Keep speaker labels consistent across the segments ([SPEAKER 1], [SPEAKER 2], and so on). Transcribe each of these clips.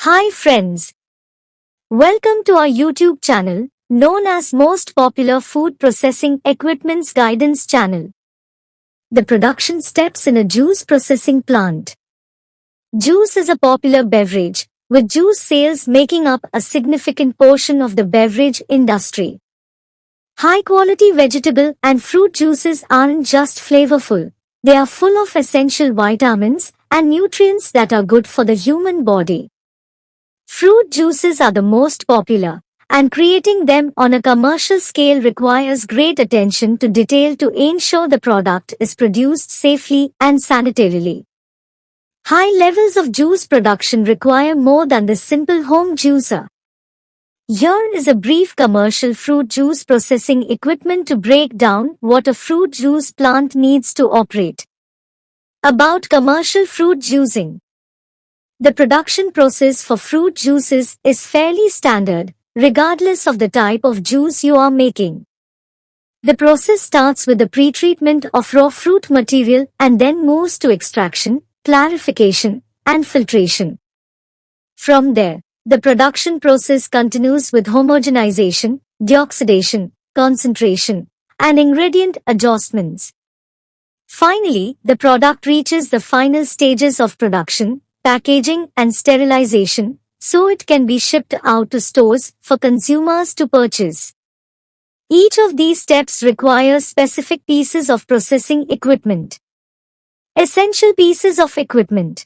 [SPEAKER 1] Hi friends, welcome to our YouTube channel, known as most popular food processing equipment's guidance channel. The production steps in a juice processing plant. Juice is a popular beverage, with juice sales making up a significant portion of the beverage industry. High-quality vegetable and fruit juices aren't just flavorful, they are full of essential vitamins and nutrients that are good for the human body. Fruit juices are the most popular, and creating them on a commercial scale requires great attention to detail to ensure the product is produced safely and sanitarily. High levels of juice production require more than the simple home juicer. Here is a brief commercial fruit juice processing equipment to break down what a fruit juice plant needs to operate. About commercial fruit juicing. The production process for fruit juices is fairly standard, regardless of the type of juice you are making. The process starts with the pretreatment of raw fruit material and then moves to extraction, clarification, and filtration. From there, the production process continues with homogenization, deoxidation, concentration, and ingredient adjustments. Finally, the product reaches the final stages of production, packaging and sterilization, so it can be shipped out to stores for consumers to purchase. Each of these steps requires specific pieces of processing equipment. Essential pieces of equipment.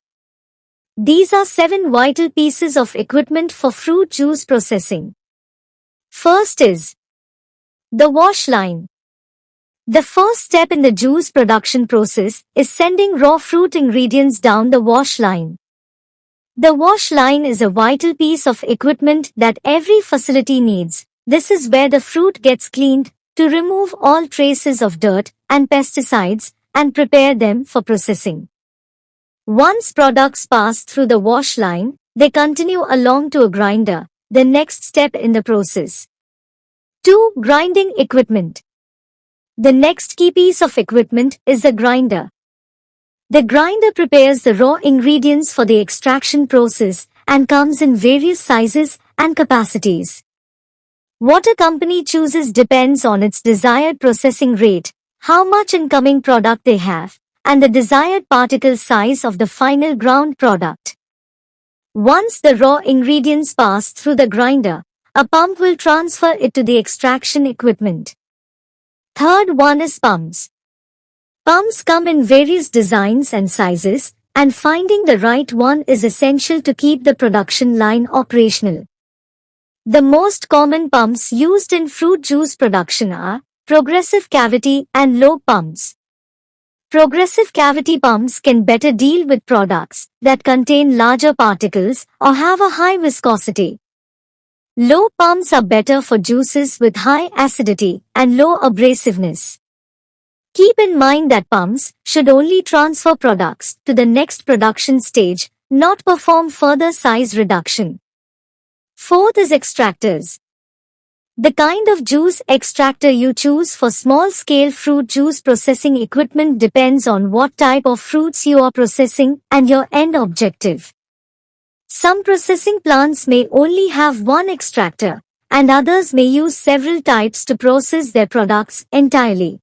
[SPEAKER 1] These are 7 vital pieces of equipment for fruit juice processing. First is the wash line. The first step in the juice production process is sending raw fruit ingredients down the wash line. The wash line is a vital piece of equipment that every facility needs. This is where the fruit gets cleaned to remove all traces of dirt and pesticides and prepare them for processing. Once products pass through the wash line, they continue along to a grinder, the next step in the process. 2. Grinding equipment. The next key piece of equipment is the grinder. The grinder prepares the raw ingredients for the extraction process and comes in various sizes and capacities. What a company chooses depends on its desired processing rate, how much incoming product they have, and the desired particle size of the final ground product. Once the raw ingredients pass through the grinder, a pump will transfer it to the extraction equipment. Third one is pumps. Pumps come in various designs and sizes, and finding the right one is essential to keep the production line operational. The most common pumps used in fruit juice production are progressive cavity and lobe pumps. Progressive cavity pumps can better deal with products that contain larger particles or have a high viscosity. Lobe pumps are better for juices with high acidity and low abrasiveness. Keep in mind that pumps should only transfer products to the next production stage, not perform further size reduction. Fourth is extractors. The kind of juice extractor you choose for small-scale fruit juice processing equipment depends on what type of fruits you are processing and your end objective. Some processing plants may only have one extractor, and others may use several types to process their products entirely.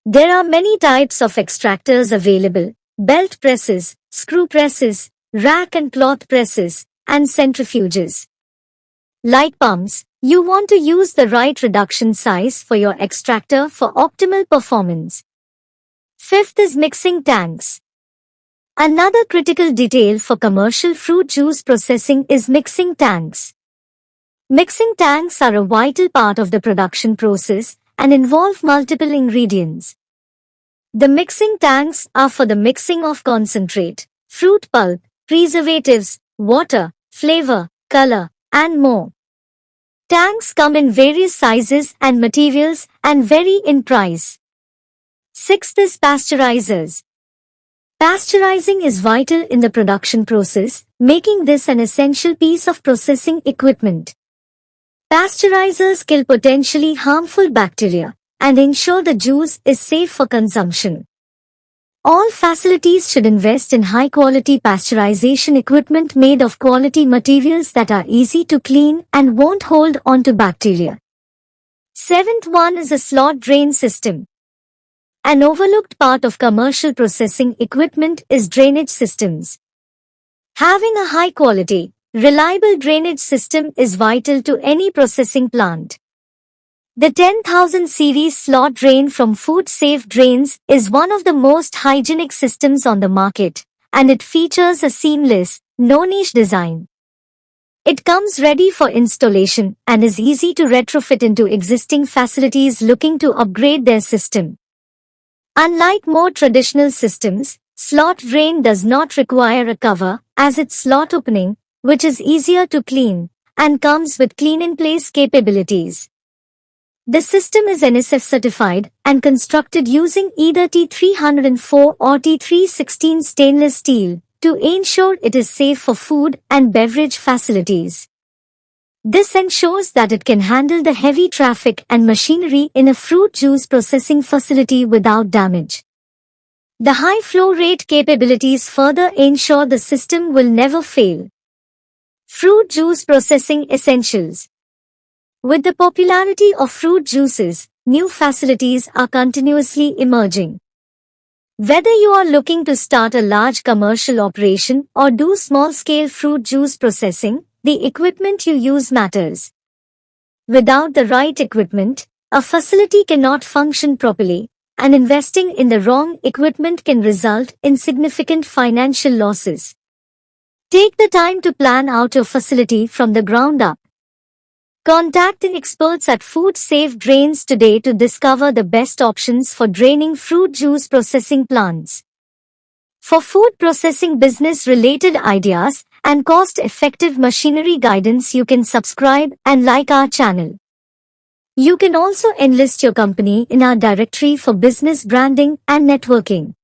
[SPEAKER 1] There are many types of extractors available: belt presses, screw presses, rack and cloth presses, and centrifuges. Like pumps, you want to use the right reduction size for your extractor for optimal performance. Fifth is mixing tanks. Another critical detail for commercial fruit juice processing is mixing tanks. Mixing tanks are a vital part of the production process and involve multiple ingredients. The mixing tanks are for the mixing of concentrate, fruit pulp, preservatives, water, flavor, color, and more. Tanks come in various sizes and materials and vary in price. Sixth is pasteurizers. Pasteurizing is vital in the production process, making this an essential piece of processing equipment. Pasteurizers kill potentially harmful bacteria and ensure the juice is safe for consumption. All facilities should invest in high-quality pasteurization equipment made of quality materials that are easy to clean and won't hold on to bacteria. Seventh one is a slot drain system. An overlooked part of commercial processing equipment is drainage systems. Having a high-quality, reliable drainage system is vital to any processing plant. The 10,000 series slot drain from Food Safe Drains is one of the most hygienic systems on the market, and it features a seamless, no-niche design. It comes ready for installation and is easy to retrofit into existing facilities looking to upgrade their system. Unlike more traditional systems, slot drain does not require a cover, as its slot opening, which is easier to clean, and comes with clean-in-place capabilities. The system is NSF certified and constructed using either T304 or T316 stainless steel to ensure it is safe for food and beverage facilities. This ensures that it can handle the heavy traffic and machinery in a fruit juice processing facility without damage. The high flow rate capabilities further ensure the system will never fail. Fruit juice processing essentials. With the popularity of fruit juices, new facilities are continuously emerging. Whether you are looking to start a large commercial operation or do small-scale fruit juice processing, the equipment you use matters. Without the right equipment, a facility cannot function properly, and investing in the wrong equipment can result in significant financial losses. Take the time to plan out your facility from the ground up. Contact the experts at Food Safe Drains today to discover the best options for draining fruit juice processing plants. For food processing business-related ideas and cost-effective machinery guidance, you can subscribe and like our channel. You can also enlist your company in our directory for business branding and networking.